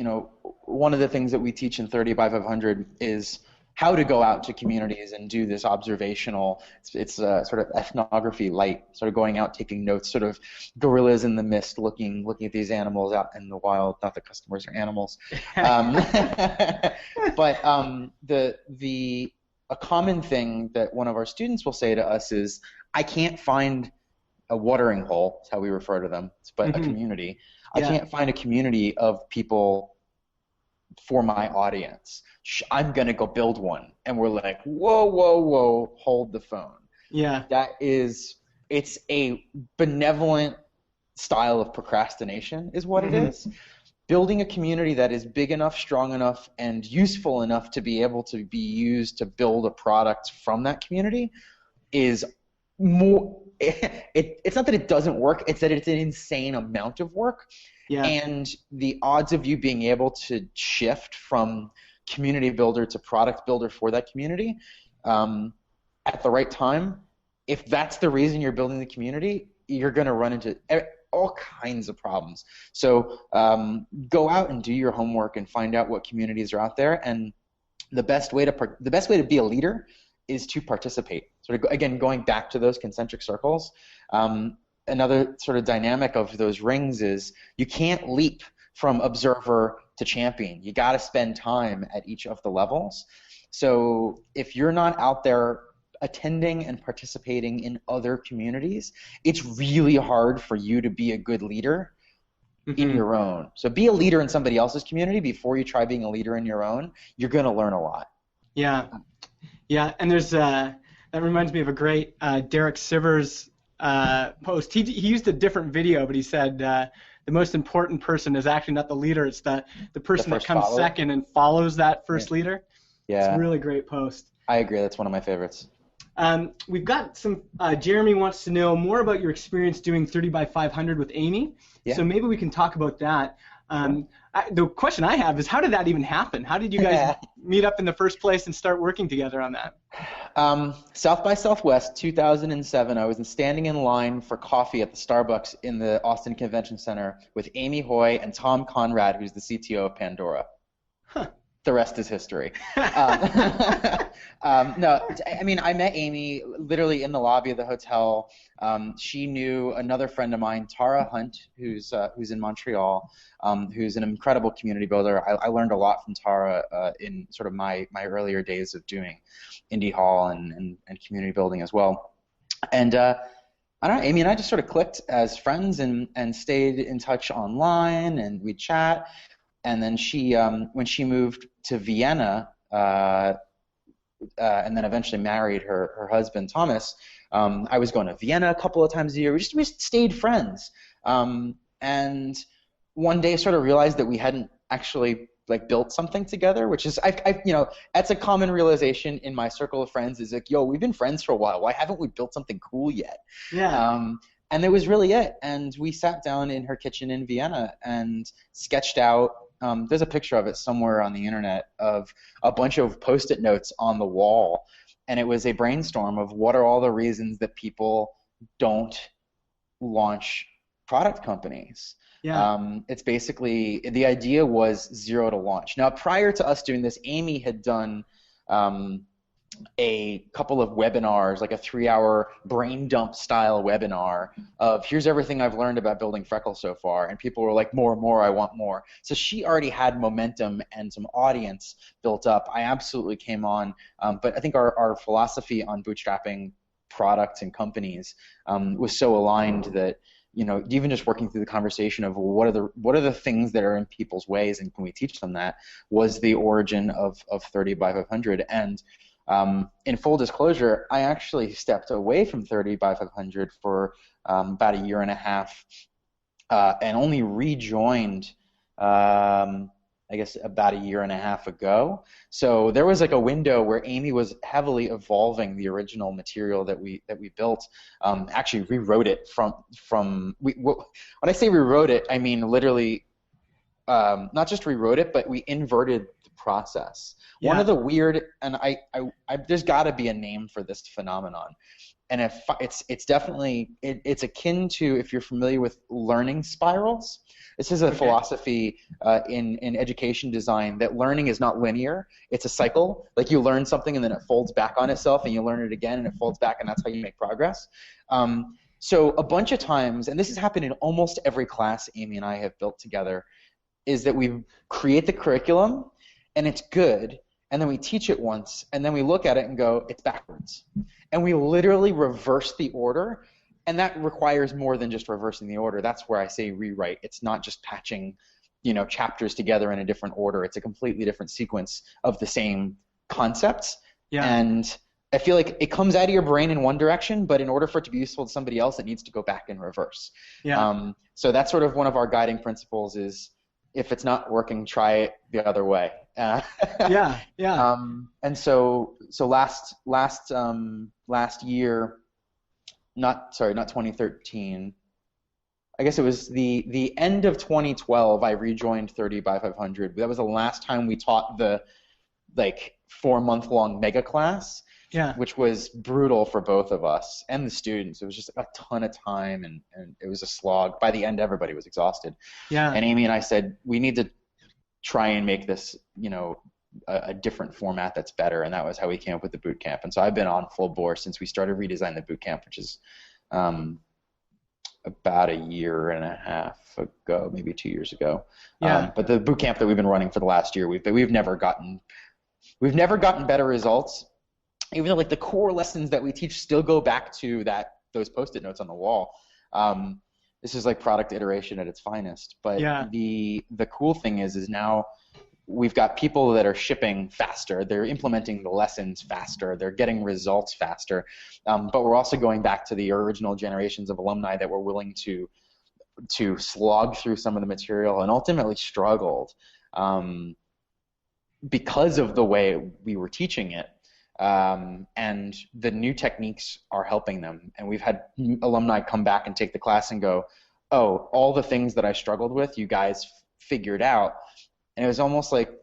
one of the things that we teach in 30 by 500 is how to go out to communities and do this observational, it's sort of ethnography light, sort of going out, taking notes, sort of gorillas in the mist, looking at these animals out in the wild. Not that customers are animals, but a common thing that one of our students will say to us is, I can't find a watering hole, that's how we refer to them, but a community. I can't find a community of people for my audience. I'm going to go build one. And we're like, whoa, hold the phone. Yeah. It's a benevolent style of procrastination is what it is. Building a community that is big enough, strong enough, and useful enough to be able to be used to build a product from that community is more. It's not that it doesn't work, it's that it's an insane amount of work. Yeah. And the odds of you being able to shift from community builder to product builder for that community at the right time, if that's the reason you're building the community, you're going to run into all kinds of problems. So go out and do your homework and find out what communities are out there. And the best way to be a leader is to participate. Sort of, again, going back to those concentric circles, another sort of dynamic of those rings is you can't leap from observer to champion. You got to spend time at each of the levels. So if you're not out there attending and participating in other communities, it's really hard for you to be a good leader in your own. So be a leader in somebody else's community before you try being a leader in your own. You're going to learn a lot. Yeah. Yeah, and there's that reminds me of a great Derek Sivers post. He used a different video, but he said the most important person is actually not the leader, it's the person that comes second and follows that first leader. Yeah. It's a really great post. I agree. That's one of my favorites. We've got some, Jeremy wants to know more about your experience doing 30 by 500 with Amy. Yeah. So maybe we can talk about that. The question I have is, how did that even happen? How did you guys meet up in the first place and start working together on that? South by Southwest 2007, I was standing in line for coffee at the Starbucks in the Austin Convention Center with Amy Hoy and Tom Conrad, who's the CTO of Pandora. Huh. The rest is history. No, I mean, I met Amy literally in the lobby of the hotel. She knew another friend of mine, Tara Hunt, who's in Montreal, who's an incredible community builder. I learned a lot from Tara in sort of my earlier days of doing indie hall and community building as well. And I don't know, Amy and I just sort of clicked as friends and stayed in touch online, and we'd chat. And then she, when she moved to Vienna, and then eventually married her husband Thomas, I was going to Vienna a couple of times a year. We stayed friends. And one day, sort of realized that we hadn't actually built something together, which is that's a common realization in my circle of friends. Is like, yo, we've been friends for a while. Why haven't we built something cool yet? Yeah. And it was really it. And we sat down in her kitchen in Vienna and sketched out. There's a picture of it somewhere on the internet of a bunch of Post-it notes on the wall, and it was a brainstorm of what are all the reasons that people don't launch product companies. Yeah. It's basically, the idea was zero to launch. Now, prior to us doing this, Amy had done a couple of webinars, like a 3-hour brain dump style webinar of here's everything I've learned about building Freckle so far, and people were like, more, I want more. So she already had momentum and some audience built up. I absolutely came on, but I think our philosophy on bootstrapping products and companies was so aligned that even just working through the conversation of what are the things that are in people's ways and can we teach them that was the origin of 30 by 500. And in full disclosure, I actually stepped away from 30 by 500 for about a year and a half and only rejoined, I guess, about a year and a half ago. So there was like a window where Amy was heavily evolving the original material that we built. Actually rewrote it when I say rewrote it, I mean literally not just rewrote it, but we inverted the process. Yeah. One of the weird, and I there's got to be a name for this phenomenon, and if it's definitely it's akin to, if you're familiar with learning spirals. This is a philosophy in education design that learning is not linear. It's a cycle. Like you learn something and then it folds back on itself, and you learn it again and it folds back, and that's how you make progress. So a bunch of times, and this has happened in almost every class Amy and I have built together, is that we create the curriculum and it's good, and then we teach it once, and then we look at it and go, it's backwards. And we literally reverse the order, and that requires more than just reversing the order. That's where I say rewrite. It's not just patching, chapters together in a different order. It's a completely different sequence of the same concepts. Yeah. And I feel like it comes out of your brain in one direction, but in order for it to be useful to somebody else, it needs to go back in reverse. Yeah. So that's sort of one of our guiding principles is, if it's not working, try it the other way. Yeah. And so last year, not 2013. I guess it was the end of 2012. I rejoined 30 by 500. That was the last time we taught the 4-month-long mega class, which was brutal for both of us and the students. It was just a ton of time, and it was a slog. By the end, everybody was exhausted. Yeah. And Amy and I said, we need to try and make this, a different format that's better, and that was how we came up with the boot camp. And so I've been on full bore since we started redesigning the boot camp, which is about a year and a half ago, maybe 2 years ago. Yeah. But the boot camp that we've been running for the last year, we've never gotten better results. Even though the core lessons that we teach still go back to those Post-it notes on the wall. This is product iteration at its finest. But the cool thing is now we've got people that are shipping faster. They're implementing the lessons faster. They're getting results faster. But we're also going back to the original generations of alumni that were willing to slog through some of the material and ultimately struggled because of the way we were teaching it. And the new techniques are helping them. And we've had alumni come back and take the class and go, oh, all the things that I struggled with, you guys figured out. And it was almost like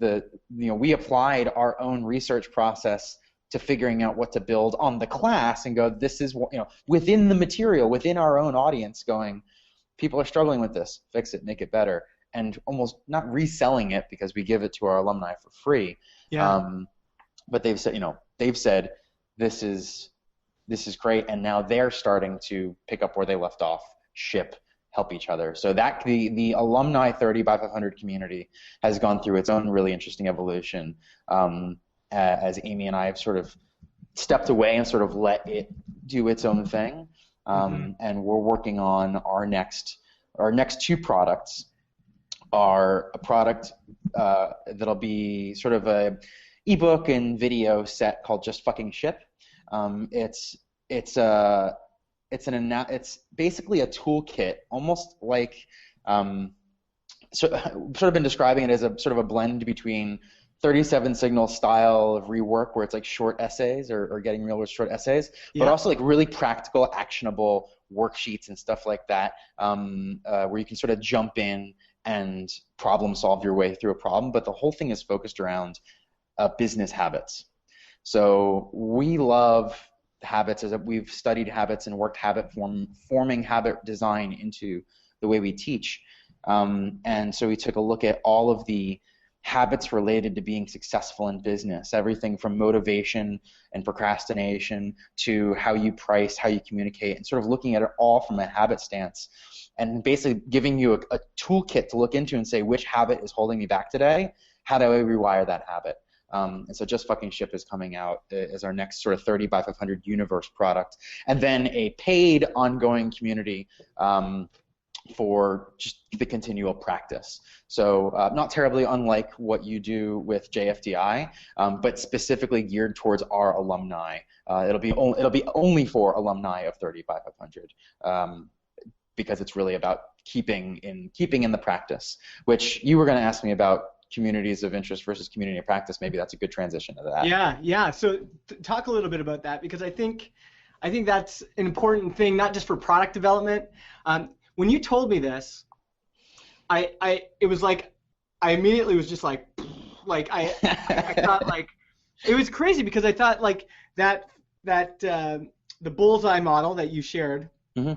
we applied our own research process to figuring out what to build on the class and go, this is what, within the material, within our own audience, going, people are struggling with this, fix it, make it better. And almost not reselling it because we give it to our alumni for free. Yeah. But they've said, this is great, and now they're starting to pick up where they left off, ship, help each other. So that the alumni 30 by 500 community has gone through its own really interesting evolution as Amy and I have sort of stepped away and sort of let it do its own thing. And we're working on our next 2 products. Are a product that'll be sort of a ebook and video set called Just Fucking Ship. It's basically a toolkit, almost like sort of been describing it as a sort of a blend between 37 signal style of rework, where it's short essays or getting real with short essays, but also really practical, actionable worksheets and stuff like that, where you can sort of jump in and problem solve your way through a problem. But the whole thing is focused around business habits. So we love habits, as we've studied habits and worked forming habit design into the way we teach. And so we took a look at all of the habits related to being successful in business, everything from motivation and procrastination to how you price, how you communicate, and sort of looking at it all from a habit stance, and basically giving you a toolkit to look into and say, which habit is holding me back today? How do I rewire that habit? And so Just Fucking Ship is coming out as our next sort of 30 by 500 universe product. And then a paid ongoing community for just the continual practice. So not terribly unlike what you do with JFDI, but specifically geared towards our alumni. It'll be only for alumni of 30 by 500. Because it's really about keeping in the practice, which you were going to ask me about communities of interest versus community of practice. Maybe that's a good transition to that. Yeah. So talk a little bit about that, because I think that's an important thing, not just for product development. When you told me this, it was like I immediately was just I thought it was crazy, because I thought that the bullseye model that you shared. Mm-hmm.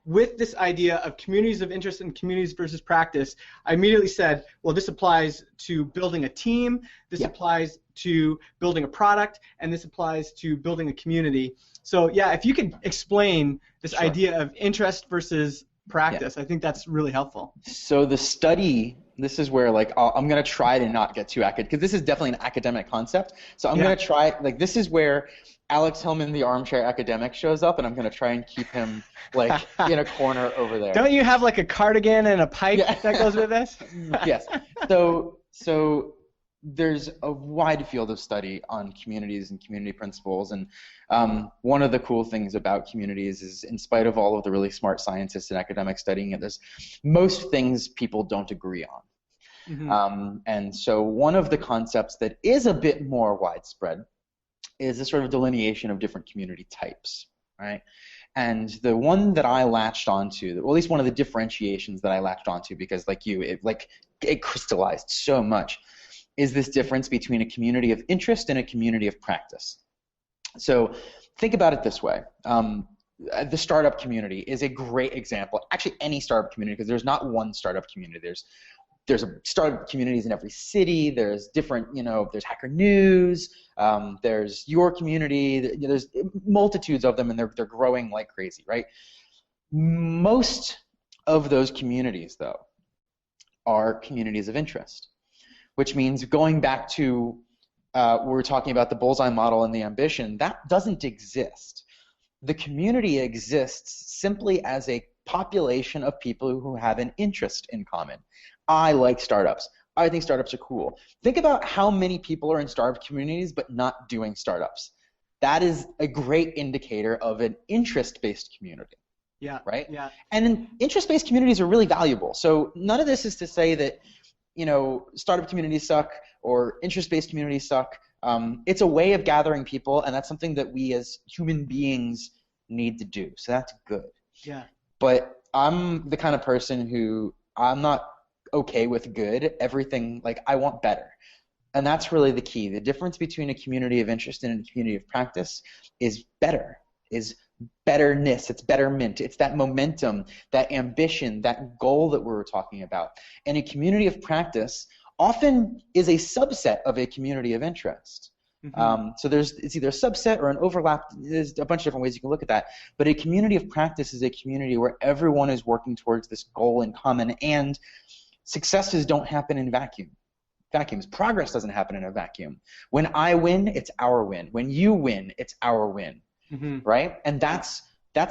With this idea of communities of interest and communities versus practice, I immediately said, well, this applies to building a team, this applies to building a product, and this applies to building a community. So if you could explain this idea of interest versus practice, I think that's really helpful. So the study, this is where I'm going to try to not get too academic, because this is definitely an academic concept. So I'm going to try, this is where Alex Hillman, the armchair academic, shows up, and I'm going to try and keep him in a corner over there. Don't you have a cardigan and a pipe that goes with this? Yes. So there's a wide field of study on communities and community principles, and one of the cool things about communities is, in spite of all of the really smart scientists and academics studying it, there's most things people don't agree on. Mm-hmm. And so one of the concepts that is a bit more widespread is a sort of delineation of different community types, right? And the one that I latched onto, or at least one of the differentiations that I latched onto, because like you, it crystallized so much, is this difference between a community of interest and a community of practice. So think about it this way. The startup community is a great example. Actually, any startup community, because there's not one startup community. There's startup communities in every city. There's different, there's Hacker News. There's your community. There's multitudes of them, and they're growing like crazy, right? Most of those communities, though, are communities of interest, which means going back to we were talking about the bullseye model and the ambition. That doesn't exist. The community exists simply as a population of people who have an interest in common. I like startups. I think startups are cool. Think about how many people are in startup communities but not doing startups. That is a great indicator of an interest-based community. Yeah. Right? Yeah. And interest-based communities are really valuable. So none of this is to say that, startup communities suck or interest-based communities suck. It's a way of gathering people, and that's something that we as human beings need to do. So that's good. Yeah. But I'm the kind of person who I'm not okay with good. Everything, I want better. And that's really the key. The difference between a community of interest and a community of practice is better, is betterness, it's betterment, it's that momentum, that ambition, that goal that we were talking about. And a community of practice often is a subset of a community of interest. Mm-hmm. So it's either a subset or an overlap. There's a bunch of different ways you can look at that. But a community of practice is a community where everyone is working towards this goal in common, and successes don't happen in vacuums. Progress doesn't happen in a vacuum. When I win, it's our win. When you win, it's our win. Mm-hmm. Right? And that's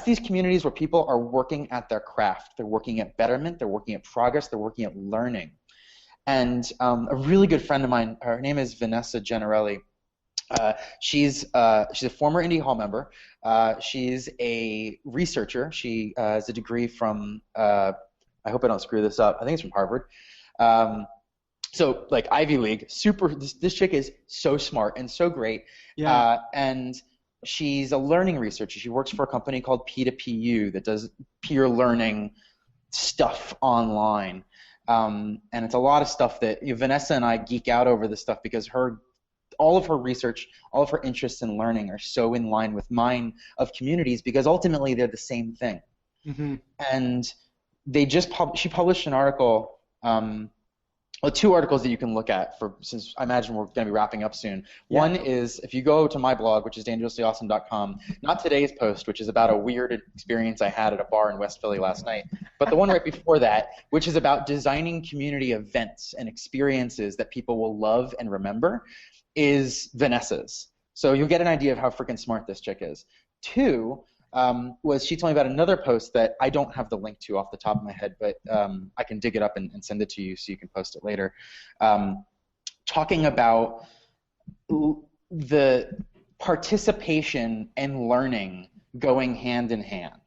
these communities where people are working at their craft. They're working at betterment. They're working at progress. They're working at learning. And a really good friend of mine, her name is Vanessa Generelli. She's a former Indie Hall member. She's a researcher. She has a degree from, I hope I don't screw this up, I think it's from Harvard. So Ivy League, super, this chick is so smart and so great. Yeah. And she's a learning researcher. She works for a company called P2PU that does peer learning stuff online. And it's a lot of stuff that Vanessa and I geek out over this stuff because all of her research, all of her interests in learning are so in line with mine of communities because ultimately they're the same thing. Mm-hmm. And she published an article, two articles that you can look at since I imagine we're going to be wrapping up soon. Yeah. One is if you go to my blog, which is dangerouslyawesome.com, not today's post, which is about a weird experience I had at a bar in West Philly last night, but the one right before that, which is about designing community events and experiences that people will love and remember, is Vanessa's. So you'll get an idea of how freaking smart this chick is. Two, was she told me about another post that I don't have the link to off the top of my head, but I can dig it up and send it to you so you can post it later, talking about the participation and learning going hand in hand.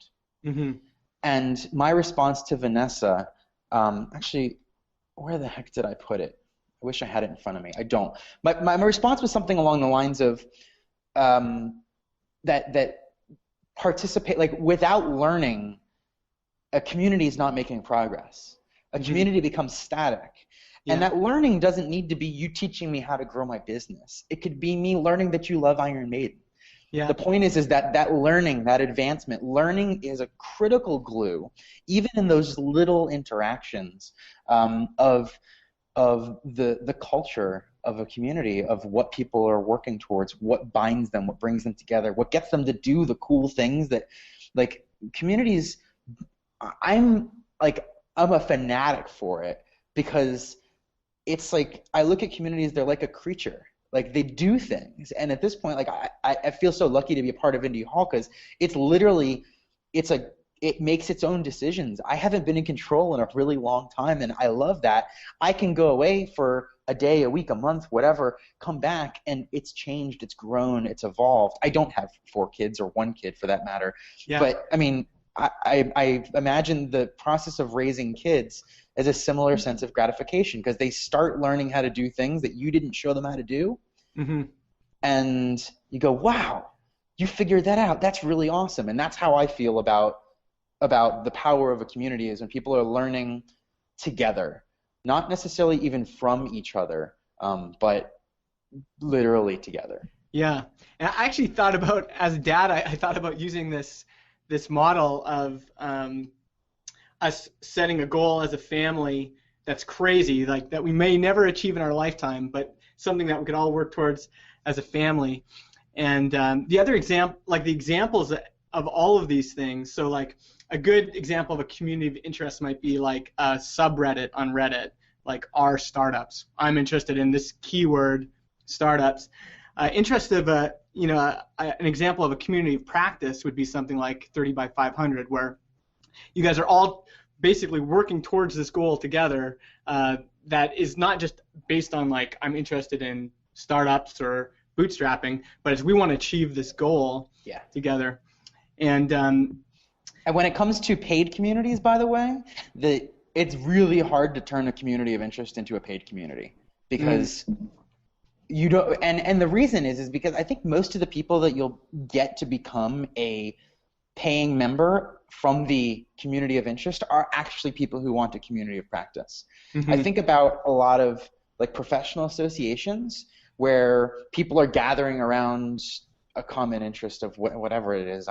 Mm-hmm. And my response to Vanessa, actually, where the heck did I put it? I wish I had it in front of me. I don't. My response was something along the lines of that participate, without learning, a community is not making progress. A community becomes static. Yeah. And that learning doesn't need to be you teaching me how to grow my business. It could be me learning that you love Iron Maiden. Yeah. The point is that learning, that advancement, learning is a critical glue, even in those little interactions of the culture of a community, of what people are working towards, what binds them, what brings them together, what gets them to do the cool things that, communities, I'm a fanatic for it because it's I look at communities, they're like a creature. They do things. And at this point, I feel so lucky to be a part of Indie Hall because it's literally, it makes its own decisions. I haven't been in control in a really long time, and I love that. I can go away for a day, a week, a month, whatever, come back, and it's changed, it's grown, it's evolved. I don't have 4 kids or 1 kid for that matter. Yeah. But, I mean, I imagine the process of raising kids as a similar sense of gratification because they start learning how to do things that you didn't show them how to do. Mm-hmm. And you go, wow, you figured that out. That's really awesome. And that's how I feel about the power of a community, is when people are learning together, not necessarily even from each other, but literally together. Yeah, and I actually thought about, as a dad, I thought about using this model of us setting a goal as a family that's crazy, like that we may never achieve in our lifetime, but something that we could all work towards as a family. And the other example, like the examples of all of these things, so like a good example of a community of interest might be like a subreddit on Reddit, like r startups. I'm interested in this keyword, startups. Interest of an example of a community of practice would be something like 30 by 500, where you guys are all basically working towards this goal together, that is not just based on like I'm interested in startups or bootstrapping, but as we want to achieve this goal together. And when it comes to paid communities, by the way, it's really hard to turn a community of interest into a paid community, because you don't. And the reason is because I think most of the people that you'll get to become a paying member from the community of interest are actually people who want a community of practice. I think about a lot of like professional associations where people are gathering around a common interest of whatever it is.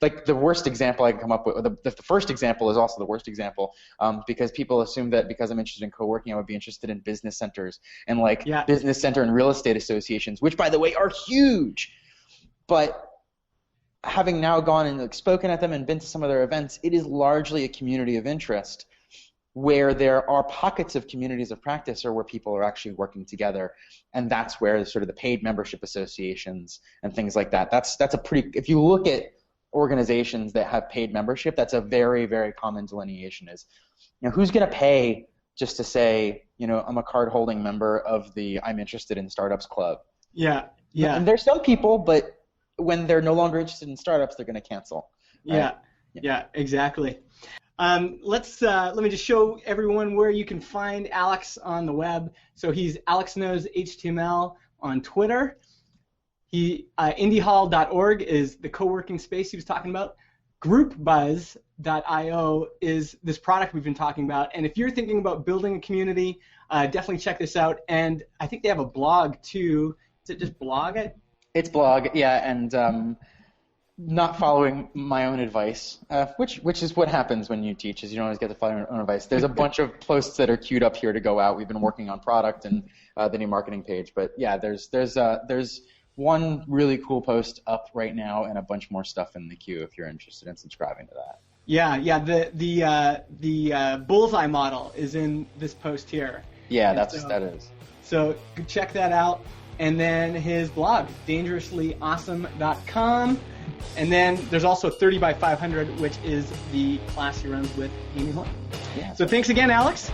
Like the worst example I can come up with, the first example is also the worst example, because people assume that because I'm interested in co-working, I would be interested in business centers and business center and real estate associations, which by the way are huge. But having now gone and spoken at them and been to some of their events, it is largely a community of interest where there are pockets of communities of practice or where people are actually working together. And that's where sort of the paid membership associations and things like that, that's a pretty, if you look at organizations that have paid membership, that's a very, very common delineation is, who's going to pay just to say, I'm a card holding member of the I'm interested in startups club. Yeah. And there's some people, but when they're no longer interested in startups, they're going to cancel. Right? Yeah, exactly. Let me just show everyone where you can find Alex on the web. So he's Alex Knows HTML on Twitter. IndieHall.org is the co-working space he was talking about. GroupBuzz.io is this product we've been talking about. And if you're thinking about building a community, definitely check this out. And I think they have a blog too. Is it just blog it? It's blog, yeah, and not following my own advice, which is what happens when you teach, is you don't always get to follow your own advice. There's a bunch of posts that are queued up here to go out. We've been working on product and the new marketing page, but yeah, there's one really cool post up right now and a bunch more stuff in the queue if you're interested in subscribing to that. Yeah, the bullseye model is in this post here. Yeah, that is. So check that out. And then his blog, dangerouslyawesome.com. And then there's also 30 by 500, which is the class he runs with Amy Horn. Yeah. So thanks again, Alex.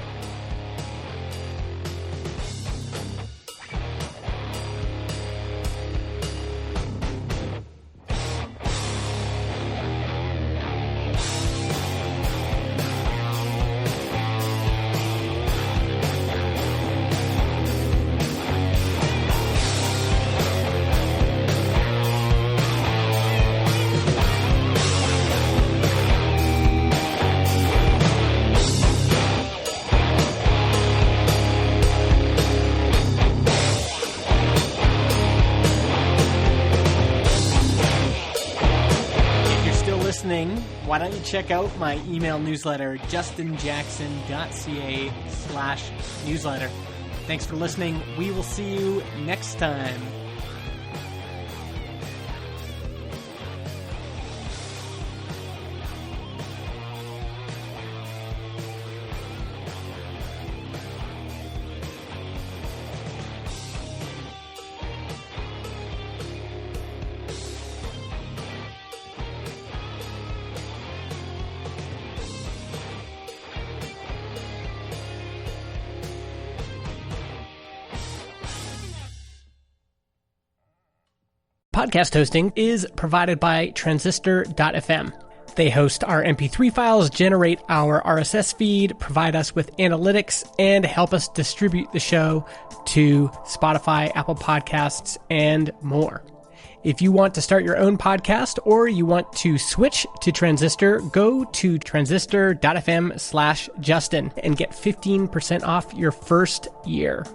Why don't you check out my email newsletter, justinjackson.ca/newsletter. Thanks for listening. We will see you next time. Podcast hosting is provided by Transistor.fm. They host our MP3 files, generate our RSS feed, provide us with analytics, and help us distribute the show to Spotify, Apple Podcasts, and more. If you want to start your own podcast or you want to switch to Transistor, go to transistor.fm/Justin and get 15% off your first year.